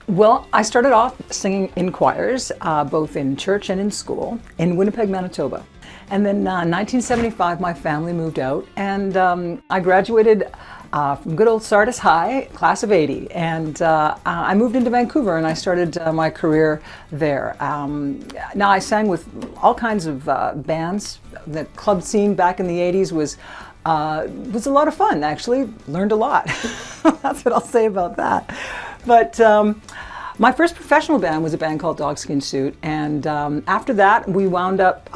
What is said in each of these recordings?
Well, I started off singing in choirs, both in church and in school, in Winnipeg, Manitoba. And then in 1975, my family moved out, and I graduated from good old Sardis High, class of 80. And I moved into Vancouver, and I started my career there. Now, I sang with all kinds of bands. The club scene back in the 80s was a lot of fun, actually. Learned a lot. That's what I'll say about that. But my first professional band was a band called Dogskin Suit, and after that we wound up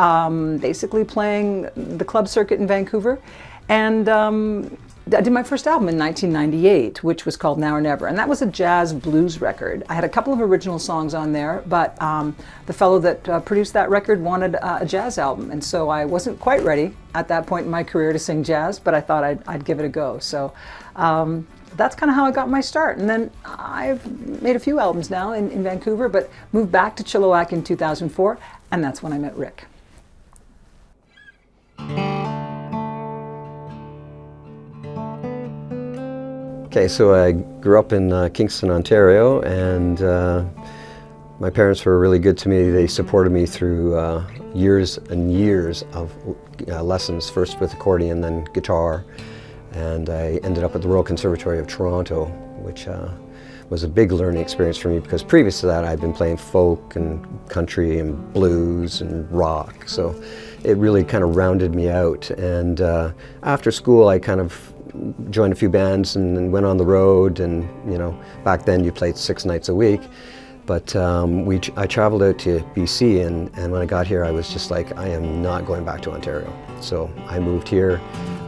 basically playing the club circuit in Vancouver, and I did my first album in 1998, which was called Now or Never, and that was a jazz blues record. I had a couple of original songs on there, but the fellow that produced that record wanted a jazz album, and so I wasn't quite ready at that point in my career to sing jazz, but I thought I'd give it a go. So that's kind of how I got my start. And then I've made a few albums now in Vancouver, but moved back to Chilliwack in 2004, and that's when I met Rick. Okay, so I grew up in Kingston, Ontario, and my parents were really good to me. They supported me through years and years of lessons, first with accordion, then guitar. And I ended up at the Royal Conservatory of Toronto, which was a big learning experience for me because previous to that I'd been playing folk and country and blues and rock. So it really kind of rounded me out. And after school I kind of joined a few bands and went on the road, and you know, back then you played 6 nights a week. But I traveled out to BC, and when I got here I was just like, I am not going back to Ontario. So I moved here.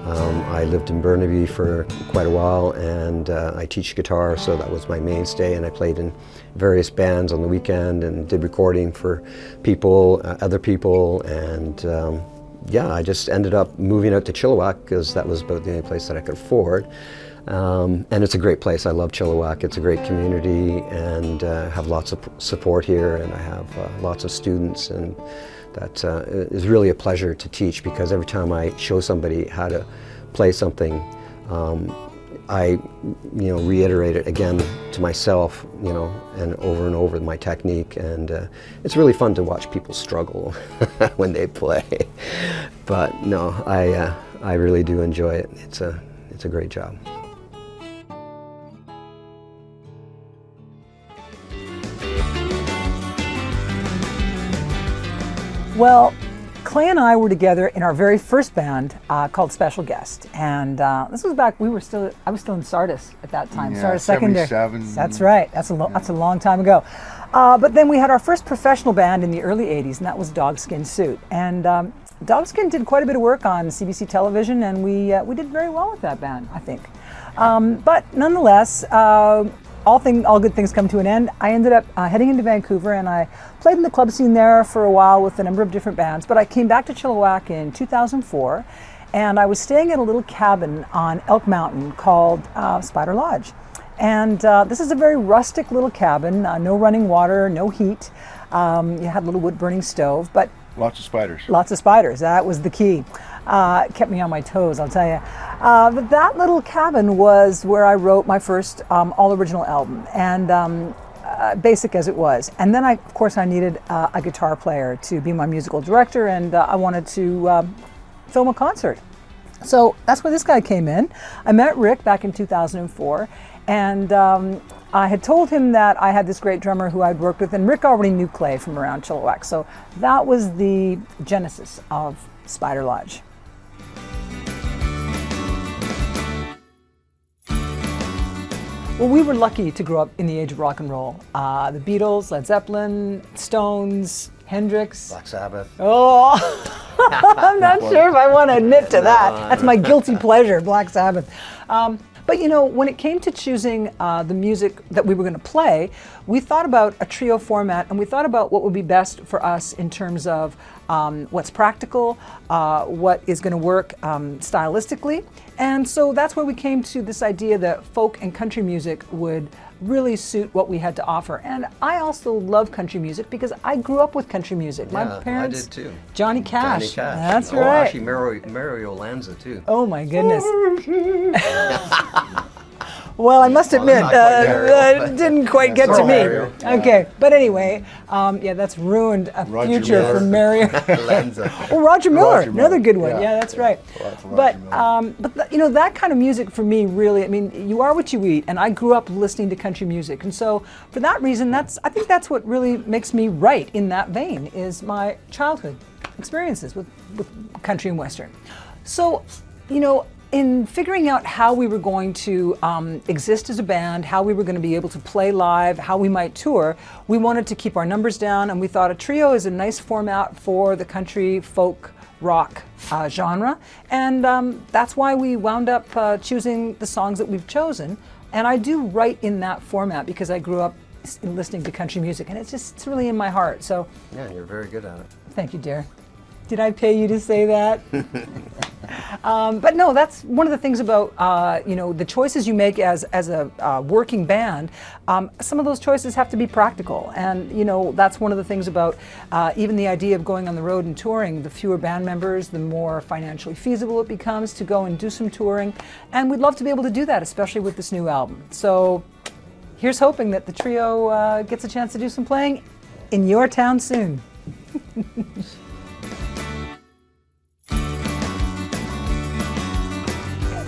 I lived in Burnaby for quite a while, and I teach guitar, so that was my mainstay, and I played in various bands on the weekend and did recording for people, other people, and yeah, I just ended up moving out to Chilliwack because that was about the only place that I could afford. And it's a great place. I love Chilliwack. It's a great community, and have lots of support here, and I have lots of students, and that is really a pleasure to teach, because every time I show somebody how to play something, I reiterate it again to myself, and over my technique, and it's really fun to watch people struggle when they play. But no, I really do enjoy it. It's a great job. Well, Clay and I were together in our very first band called Special Guest, and this was back. I was still in Sardis at that time. Yeah, Sardis Secondary. 77. That's right. That's a long time ago. But then we had our first professional band in the early '80s, and that was Dogskin Suit. And Dogskin did quite a bit of work on CBC television, and we did very well with that band, I think. But nonetheless, all good things come to an end. I ended up heading into Vancouver, and I played in the club scene there for a while with a number of different bands. But I came back to Chilliwack in 2004, and I was staying at a little cabin on Elk Mountain called Spiderlodge. And this is a very rustic little cabin, no running water, no heat. You had a little wood burning stove, but lots of spiders. Lots of spiders, that was the key. Kept me on my toes, I'll tell you. But that little cabin was where I wrote my first all original album, and basic as it was. And then of course I needed a guitar player to be my musical director, and I wanted to film a concert. So that's where this guy came in. I met Rick back in 2004, and I had told him that I had this great drummer who I'd worked with, and Rick already knew Clay from around Chilliwack. So that was the genesis of Spiderlodge. Well, we were lucky to grow up in the age of rock and roll. The Beatles, Led Zeppelin, Stones, Hendrix. Black Sabbath. Oh, I'm not sure if I want to admit to that. That's my guilty pleasure, Black Sabbath. But you know, when it came to choosing the music that we were going to play, we thought about a trio format, and we thought about what would be best for us in terms of what's practical, what is going to work stylistically. And so that's where we came to this idea that folk and country music would really suit what we had to offer. And I also love country music because I grew up with country music. Yeah, My parents, I did too. Johnny Cash. Johnny Cash. That's right. Actually, Mario Lanza too. Oh my goodness. Well, I must admit, not quite Mario, it didn't quite get to me. Mario. Okay, but anyway, yeah, that's ruined a Roger future Miller. for Mario. Lanza. Oh, Roger Miller, Roger another Miller. good one. Yeah. Yeah, that's right. Roger Miller. But you know, that kind of music for me, really, I mean, you are what you eat, and I grew up listening to country music, and so for that reason, I think that's what really makes me write in that vein, is my childhood experiences with country and western. So, you know, in figuring out how we were going to exist as a band, how we were going to be able to play live, how we might tour, we wanted to keep our numbers down, and we thought a trio is a nice format for the country, folk, rock genre, and that's why we wound up choosing the songs that we've chosen. And I do write in that format because I grew up listening to country music, and it's really in my heart. So Yeah, you're very good at it. thank you, dear. Did I pay you to say that? But no, that's one of the things about you know, the choices you make as a working band. Some of those choices have to be practical, and you know, that's one of the things about even the idea of going on the road and touring. The fewer band members, the more financially feasible it becomes to go and do some touring, and we'd love to be able to do that, especially with this new album. So here's hoping that the trio gets a chance to do some playing in your town soon.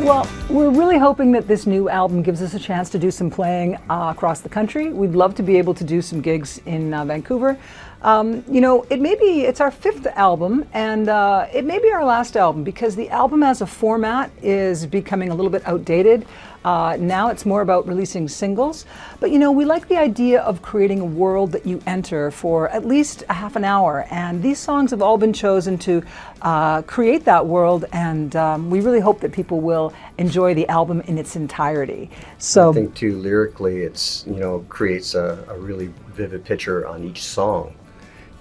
Well, we're really hoping that this new album gives us a chance to do some playing across the country. We'd love to be able to do some gigs in Vancouver. You know, it's our 5th album, and it may be our last album because the album as a format is becoming a little bit outdated. Now it's more about releasing singles. But you know, we like the idea of creating a world that you enter for at least a half an hour. And these songs have all been chosen to create that world. And we really hope that people will enjoy the album in its entirety. So I think too, lyrically, it's, you know, creates a really vivid picture on each song.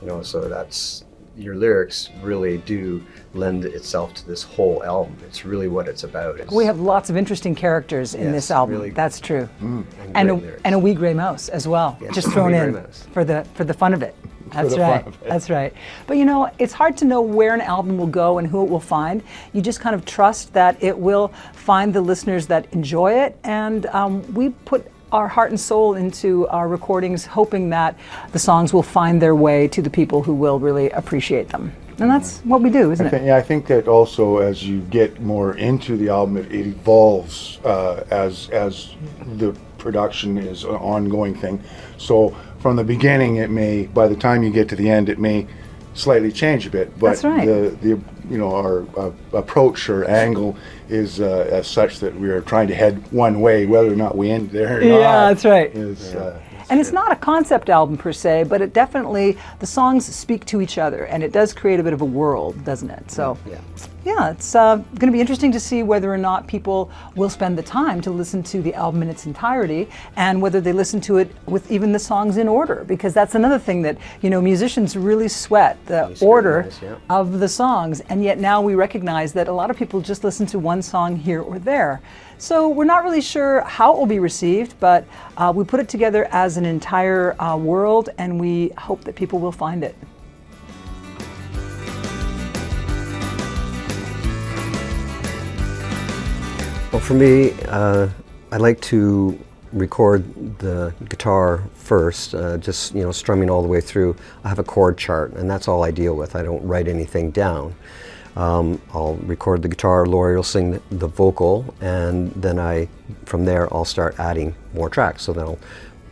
You know, so that's, your lyrics really do lend itself to this whole album. It's really what it's about. we have lots of interesting characters in Yes, this album. really. That's true. and And a wee gray mouse as well, Yes, just a thrown wee in gray mouse. for the fun of it. That's the fun right. of it. That's right. But you know, it's hard to know where an album will go and who it will find. You just kind of trust that it will find the listeners that enjoy it, and we put our heart and soul into our recordings, hoping that the songs will find their way to the people who will really appreciate them. And that's what we do, isn't it? I think that also as you get more into the album, it evolves as the production is an ongoing thing. So from the beginning, it may, by the time you get to the end, it may slightly change a bit. But That's right. the you know, our approach or angle is as such that we are trying to head one way, whether or not we end there or not. Yeah, that's right. Is, And it's not a concept album per se, but it definitely, the songs speak to each other, and it does create a bit of a world, doesn't it? So, yeah, it's going to be interesting to see whether or not people will spend the time to listen to the album in its entirety, and whether they listen to it with even the songs in order, because that's another thing that, you know, musicians really sweat, the order of the songs, and yet now we recognize that a lot of people just listen to one song here or there. So we're not really sure how it will be received, but we put it together as an entire world, and we hope that people will find it. Well, for me, I like to record the guitar first, just strumming all the way through. I have a chord chart, and that's all I deal with. I don't write anything down. I'll record the guitar, Lori will sing the vocal, and then from there I'll start adding more tracks. So then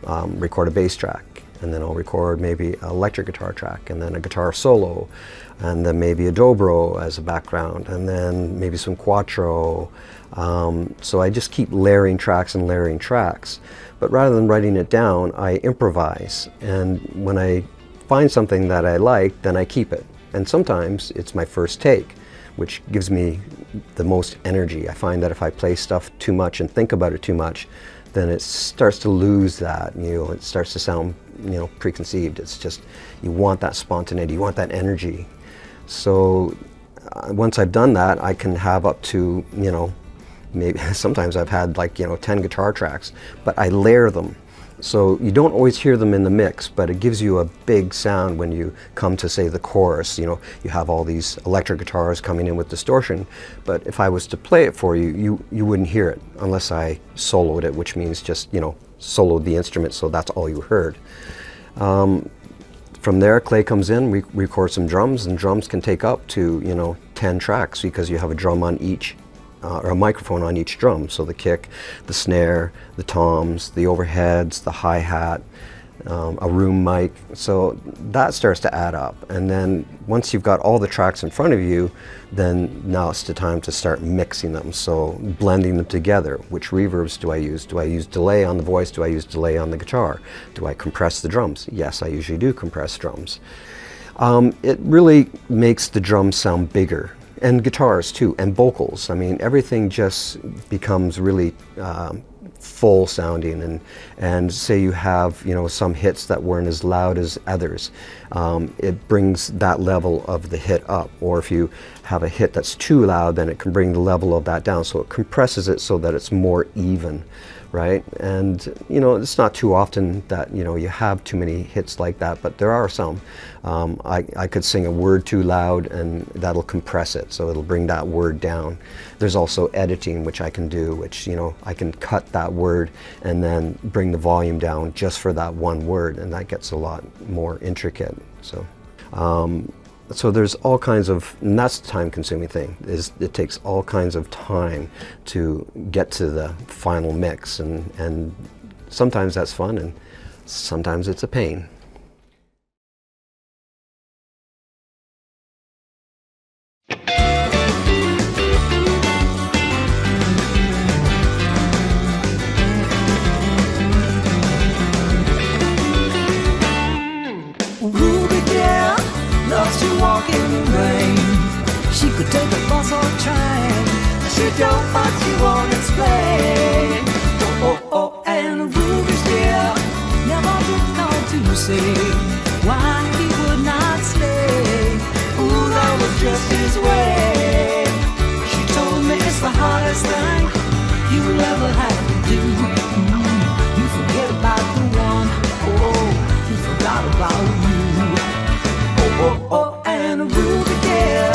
I'll record a bass track, and then I'll record maybe an electric guitar track, and then a guitar solo, and then maybe a dobro as a background, and then maybe some quattro. So I just keep layering tracks and layering tracks. But rather than writing it down, I improvise. And when I find something that I like, then I keep it. And sometimes it's my first take, which gives me the most energy. I find that if I play stuff too much and think about it too much, then it starts to lose that, it starts to sound, preconceived. It's just, you want that spontaneity, you want that energy. So once I've done that, I can have up to, maybe sometimes I've had like 10 guitar tracks, but I layer them. So you don't always hear them in the mix, but it gives you a big sound when you come to, say, the chorus. You have all these electric guitars coming in with distortion, but if I was to play it for you, you wouldn't hear it unless I soloed it, which means just, soloed the instrument, so that's all you heard. From there, Clay comes in, we record some drums, and drums can take up to, 10 tracks because you have a drum on each or a microphone on each drum. So the kick, the snare, the toms, the overheads, the hi-hat, a room mic. So that starts to add up. And then once you've got all the tracks in front of you, then now it's the time to start mixing them. So blending them together. Which reverbs do I use? Do I use delay on the voice? Do I use delay on the guitar? Do I compress the drums? Yes, I usually do compress drums. It really makes the drums sound bigger. And guitars too, and vocals. I mean, everything just becomes really full sounding, and say you have some hits that weren't as loud as others, it brings that level of the hit up. Or if you have a hit that's too loud, then it can bring the level of that down. So it compresses it so that it's more even, right? And it's not too often that you have too many hits like that, but there are some. I could sing a word too loud and that'll compress it, so it'll bring that word down. There's also editing, which I can do, which I can cut that word and then bring the volume down just for that one word, and that gets a lot more intricate. So there's all kinds of, and that's the time-consuming thing, is it takes all kinds of time to get to the final mix, and sometimes that's fun, and sometimes it's a pain. Walk in the rain. She could take a bus or train. She don't, but she won't explain. Oh, and Ruby's dear never did come to say why he would not stay. Ooh, that was just his way. She told me it's the hardest thing you'll ever have to do. You forget about the one, you forgot about you. Oh, and Ruby dear,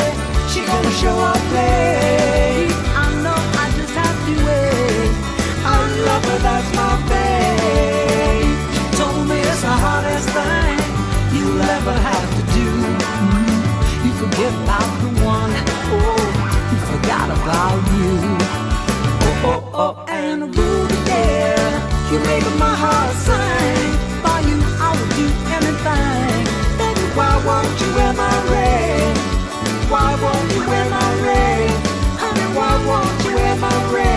she gonna show up late. I know I just have to wait. I love her, that's my fate. She told me it's the hardest thing you'll ever have to do. You forget about the one, you forgot about you. Oh, and Ruby dear, you make my heart sing. For you I would do anything. Why won't you wear my ring? Why won't you wear my ring? Honey, why won't you wear my ring?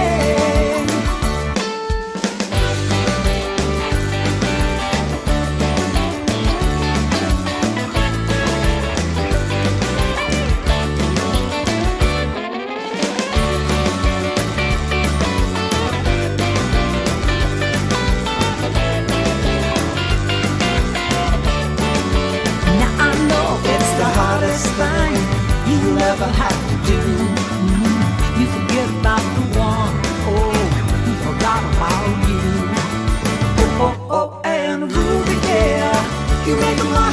Thing you'll ever have to do. You forget about the one, you forgot about you. Oh, and Ruby, yeah, you make my